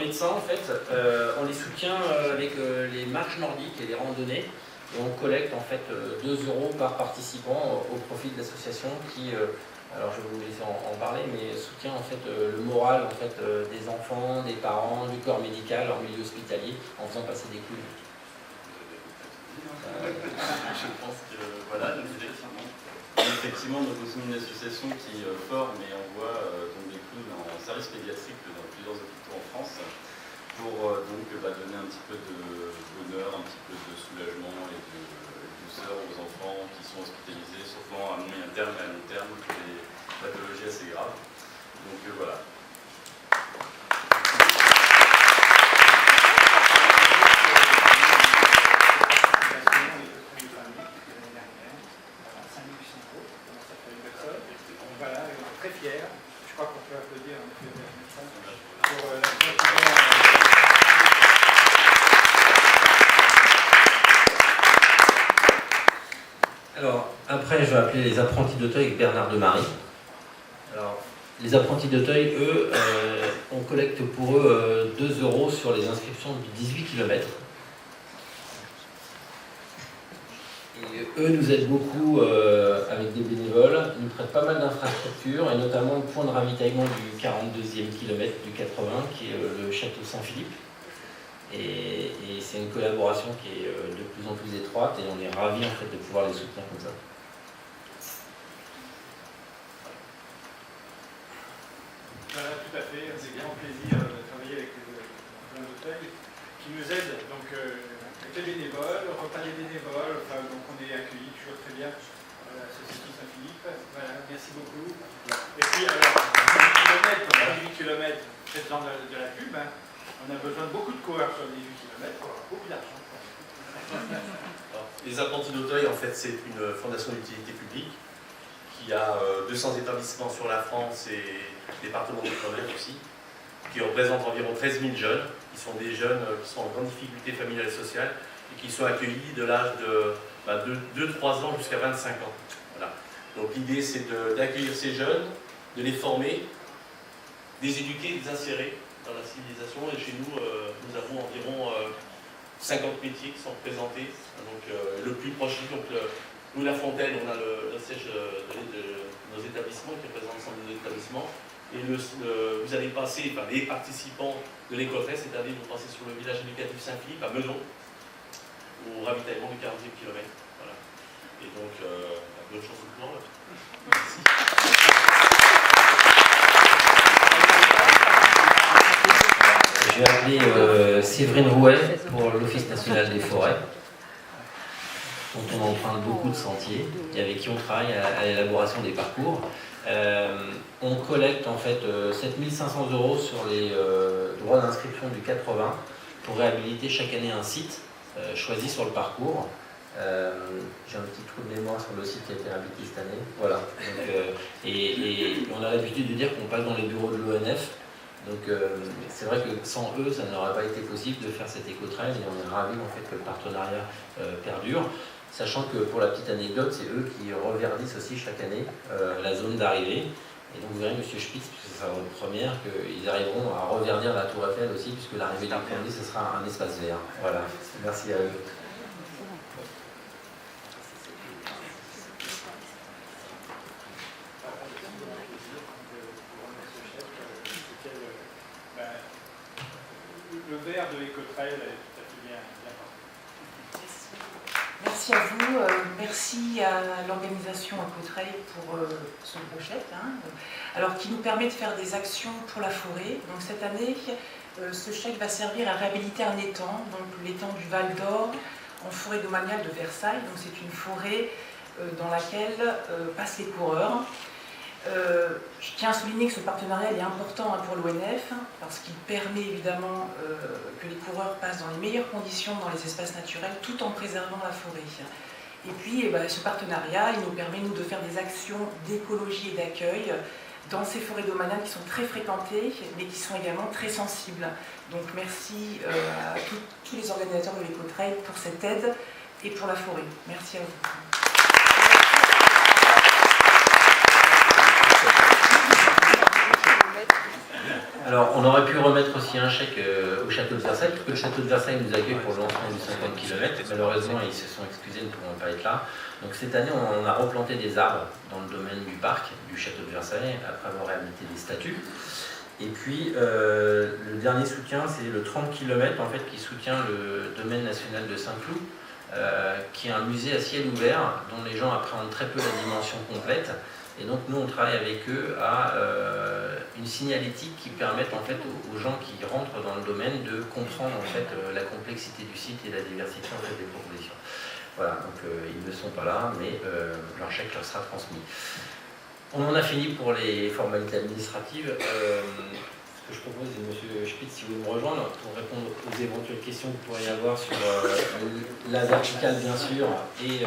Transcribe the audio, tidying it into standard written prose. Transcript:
parmi de ça, en fait, on les soutient avec les marches nordiques et les randonnées. Et on collecte en fait 2 € par participant au profit de l'association qui, alors je vais vous laisser en parler, mais soutient en fait le moral en fait, des enfants, des parents, du corps médical en milieu hospitalier en faisant passer des clowns. Je pense que voilà, effectivement, nous sommes une association qui forme et envoie donc des clowns en service pédiatrique dans plusieurs hôpitaux en France pour donner un petit peu de bonheur, un petit peu de soulagement et de douceur aux enfants qui sont hospitalisés, souvent à moyen terme et à long terme, pour des pathologies assez graves. Donc voilà. Voilà, on est très fiers. Je crois qu'on peut applaudir un peu pour la Alors, après, je vais appeler les apprentis d'Auteuil avec Bernard de Marie. Alors, les apprentis d'Auteuil, eux, on collecte pour eux 2 € sur les inscriptions de 18 km. Et eux nous aident beaucoup avec des bénévoles. Ils nous prêtent pas mal d'infrastructures, et notamment le point de ravitaillement du 42e kilomètre du 80, qui est le château Saint-Philippe. Et c'est une collaboration qui est de plus en plus étroite, et on est ravis en fait de pouvoir les soutenir comme ça. Voilà, tout à fait. C'est grand plaisir de travailler avec les gens d'Auteuil qui nous aident. Donc, avec les bénévoles, repas des bénévoles, donc on est accueillis toujours très bien à l'association Saint-Philippe. Voilà, merci beaucoup. Et puis, alors, 18 km, c'est dans de la pub. Hein. On a besoin de beaucoup de coureurs sur 18 km pour avoir beaucoup d'argent. Les apprentis d'Auteuil, en fait, c'est une fondation d'utilité publique qui a 200 établissements sur la France et département d'outre-mer aussi, qui représente environ 13 000 jeunes, qui sont des jeunes qui sont en grande difficulté familiale et sociale et qui sont accueillis de l'âge de 2-3 ans jusqu'à 25 ans. Voilà. Donc l'idée, c'est d'accueillir ces jeunes, de les former, de les éduquer, de les insérer dans la civilisation. Et chez nous, nous avons environ 50 métiers qui sont représentés. Donc le plus proche, donc nous, La Fontaine, on a le siège de nos établissements qui représente l'ensemble de nos établissements. Et vous allez passer, enfin, les participants de l'Écotresse, cette année, vont passer sur le village éducatif Saint-Philippe à Meudon, au ravitaillement du 40e kilomètre. Voilà. Et donc, bonne chance au plan. Merci. Je vais appeler Séverine Rouet pour l'Office national des forêts, dont on emprunte beaucoup de sentiers et avec qui on travaille à l'élaboration des parcours. On collecte en fait 7 500 € sur les droits d'inscription du 80 pour réhabiliter chaque année un site choisi sur le parcours. J'ai un petit trou de mémoire sur le site qui a été réhabilité cette année. Voilà. Donc, et on a l'habitude de dire qu'on passe dans les bureaux de l'ONF. Donc c'est vrai que sans eux, ça n'aurait pas été possible de faire cet éco-trail, et on est ravis en fait que le partenariat perdure. Sachant que pour la petite anecdote, c'est eux qui reverdissent aussi chaque année la zone d'arrivée. Et donc vous verrez, M. Spitz, puisque c'est sa première, qu'ils arriveront à reverdir la Tour Eiffel aussi, puisque l'arrivée du premier, ce sera un espace vert. Voilà, merci à eux. Le vert de l'Écotrail est tout à fait bien porté. Merci à vous, merci à l'organisation Écotrail pour son projet, alors qui nous permet de faire des actions pour la forêt. Donc cette année, ce chèque va servir à réhabiliter un étang, donc l'étang du Val d'Or, en forêt domaniale de Versailles. Donc c'est une forêt dans laquelle passent les coureurs. Je tiens à souligner que ce partenariat est important pour l'ONF, parce qu'il permet évidemment que les coureurs passent dans les meilleures conditions dans les espaces naturels tout en préservant la forêt. Et puis ce partenariat, il nous permet nous de faire des actions d'écologie et d'accueil dans ces forêts domaniales qui sont très fréquentées mais qui sont également très sensibles. Donc merci à tous les organisateurs de l'Écotrail pour cette aide et pour la forêt. Merci à vous. Alors, on aurait pu remettre aussi un chèque au château de Versailles, parce que le château de Versailles nous accueille pour le lancement du 50 km. Malheureusement, ils se sont excusés, ils ne pourront pas être là. Donc cette année, on a replanté des arbres dans le domaine du parc du château de Versailles, après avoir réhabilité des statues. Et puis, le dernier soutien, c'est le 30 km en fait, qui soutient le domaine national de Saint-Cloud, qui est un musée à ciel ouvert, dont les gens appréhendent très peu la dimension complète. Et donc nous, on travaille avec eux à une signalétique qui permette en fait aux gens qui rentrent dans le domaine de comprendre en fait la complexité du site et la diversité en fait, des propositions. Voilà, donc ils ne sont pas là, mais leur chèque leur sera transmis. On en a fini pour les formalités administratives. Ce que je propose, c'est M. Spitz, si vous voulez me rejoindre, pour répondre aux éventuelles questions que vous pourriez avoir sur la verticale, bien sûr, et